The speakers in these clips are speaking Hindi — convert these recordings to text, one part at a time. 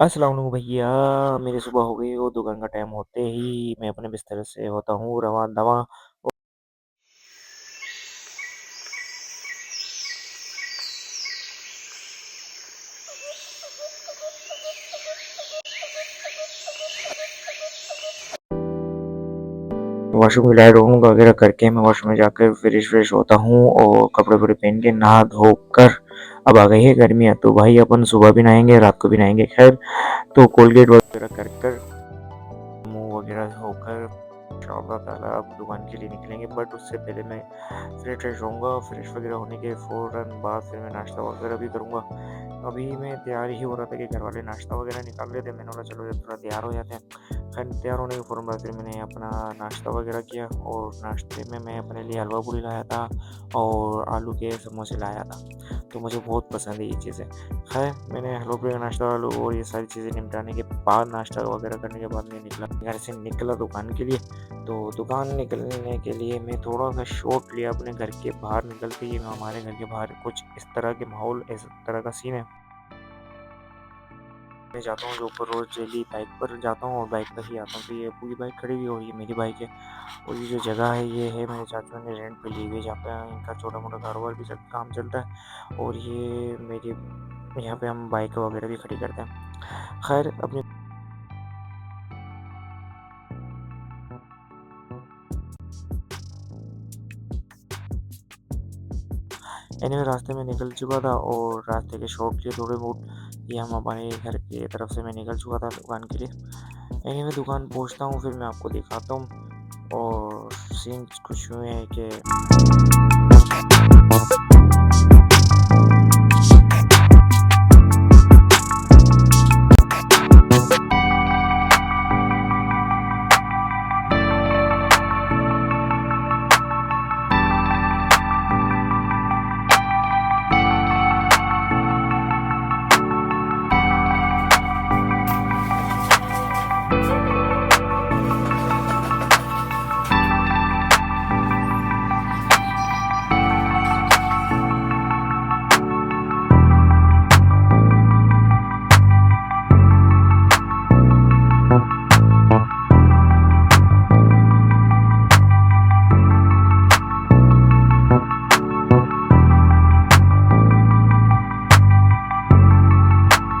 अस्सलाम वालेकुम भैया। मेरी सुबह हो गई और दुकान का टाइम होते ही मैं अपने बिस्तर से होता हूँ रवाना। वॉशरूम की लाइट ऑन वगैरह करके मैं वॉशरूम में जाकर फ्रेश होता हूँ और कपड़े वपड़े पहन के नहा धोकर अब आ गई है गर्मियाँ, तो भाई अपन सुबह भी नहाएंगे रात को भी नहाएंगे। खैर, तो कोलगेट वगैरह कर मुँह वगैरह होकर इंशाअल्लाह ताला अब दुकान के लिए निकलेंगे। बट उससे पहले मैं फ्रेश होऊंगा। फ्रेश वगैरह होने के फ़ौरन बाद फिर मैं नाश्ता वगैरह भी करूँगा। अभी मैं तैयार ही हो रहा था कि घर वाले नाश्ता वगैरह निकाल लेते, मैंने बोला चलो जब थोड़ा तैयार हो जाते हैं। खैर, तैयार होने के फ़ौरन बाद फिर मैंने अपना नाश्ता वगैरह किया और नाश्ते में मैं अपने लिए हलवा पूड़ी लाया था और आलू के समोसे लाया था। तो मुझे बहुत पसंद है ये चीज़ें। खैर, मैंने हलवा पूड़ी का नाश्ता आलू और ये सारी चीज़ें निपटाने के बाद नाश्ता वगैरह करने के बाद मैं घर से निकला दुकान के लिए। तो दुकान निकलने के लिए मैं थोड़ा-सा शॉट लिया अपने घर के बाहर। निकलते ही हमारे घर के बाहर कुछ इस तरह के माहौल, इस तरह का सीन है। मैं जाता हूँ जो ऊपर रोज़ डेली बाइक पर जाता हूँ और बाइक पर ही आता हूँ, तो ये पूरी बाइक खड़ी हुई है और ये मेरी बाइक है। और ये जो जगह है ये है मेरे चाचू ने रेंट पे ली हुई है, जहाँ पे इनका छोटा-मोटा कारोबार भी काम चलता है और ये मेरी यहाँ पे हम बाइक वगैरह भी खड़ी करते हैं। खैर, अपनी एनीवे रास्ते में निकल चुका था और रास्ते के शॉर्ट लिए थोड़े बहुत ये हम हमारे घर की तरफ से मैं निकल चुका था दुकान के लिए। एनीवे दुकान पहुँचता हूँ, फिर मैं आपको दिखाता हूँ और सीन कुछ यूँ है कि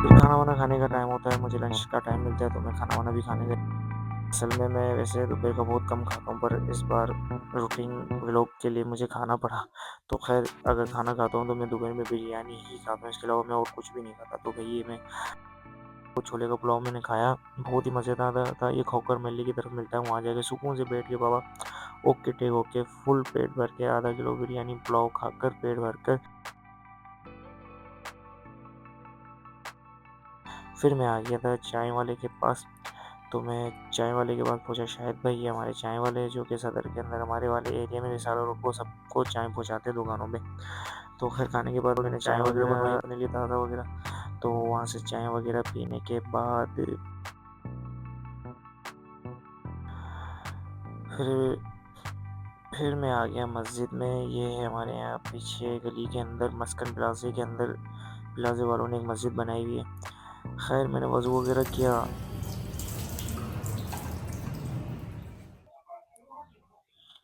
फिर खाना-वाना खाने का टाइम होता है, मुझे लंच का टाइम मिलता है तो मैं खाना-वाना भी खाने गया। असल में मैं वैसे दोपहर का बहुत कम खाता हूँ, पर इस बार रूटीन व्लॉग के लिए मुझे खाना पड़ा। तो ख़ैर, अगर खाना खाता हूँ तो मैं दोपहर में बिरयानी ही खाता हूँ, इसके अलावा मैं और कुछ भी नहीं खाता। तो भई ये मैं वो छोले का पुलाव मैंने खाया, बहुत ही मज़ेदार था। ये खौकर मेले की तरफ मिलता है, वहाँ जाके सुकून से बैठ के बाबा ओके टेक ओके फुल पेट भर के आधा किलो बिरयानी पुलाव खाकर पेट भर कर फिर मैं आ गया था चाय वाले के पास। तो मैं चाय वाले के पास पहुँचा, शायद भाई ये हमारे चाय वाले हैं जो कि सदर के अंदर हमारे वाले एरिया में सारे लोग को सबको चाय पहुँचाते हैं दुकानों पे। तो खैर खाने के बाद मैंने चाय वगैरह बनवाई अपने लिए ताज़ा वगैरह। तो वहाँ से चाय वगैरह पीने के बाद फिर फिर मैं आ गया मस्जिद में। ये है हमारे यहाँ पीछे गली के अंदर मस्कन प्लाज़े के अंदर प्लाज़े वालों ने एक मस्जिद बनाई हुई है। खैर, मैंने वज़ू वगैरह किया।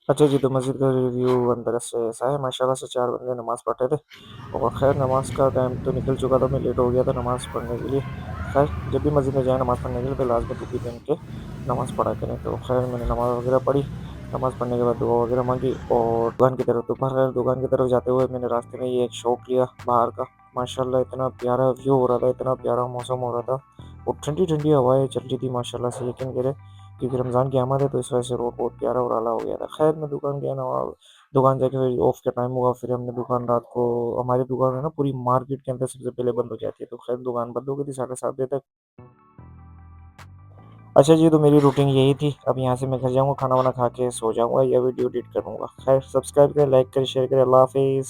अच्छा जी, तो मस्जिद का रिव्यू अंदर से ऐसा है, माशाल्लाह से 4 बंदे नमाज़ पढ़ रहे थे और ख़ैर नमाज़ का टाइम तो निकल चुका था, मैं लेट हो गया था नमाज़ पढ़ने के लिए। ख़ैर, जब भी मस्जिद में जाएँ नमाज़ पढ़ने के लिए तो लाज़मी टोपी पहन के नमाज़ पढ़ा करें। तो ख़ैर मैंने नमाज़ वगैरह पढ़ी, नमाज़ पढ़ने के बाद दुआ वगैरह माँगी और दुकान की तरफ जाते हुए मैंने रास्ते में ये एक शॉप लिया बाहर का। माशाल्लाह इतना प्यारा व्यू हो रहा था, इतना प्यारा मौसम हो रहा था और ठंडी-ठंडी हवाएँ चल रही थी माशाल्लाह से, यकीन करें। क्योंकि रमज़ान की आमद है तो इस वजह से रोड बहुत प्यारा और आला हो गया था। ख़ैर मैं दुकान गया ना, दुकान जाके फिर ऑफ का टाइम हुआ, फिर हमने दुकान रात को हमारी दुकान है ना पूरी मार्केट के अंदर सबसे पहले बंद हो जाती है, तो ख़ैर दुकान बंद हो गई थी 7:30 बजे तक। अच्छा जी, तो मेरी रूटीन यही थी। अब यहाँ से मैं घर जाऊँगा, खाना-वाना खा के सो जाऊँगा या वीडियो एडिट करूँगा। ख़ैर सब्सक्राइब करें, लाइक करें, शेयर करें। अल्लाह हाफ़िज़।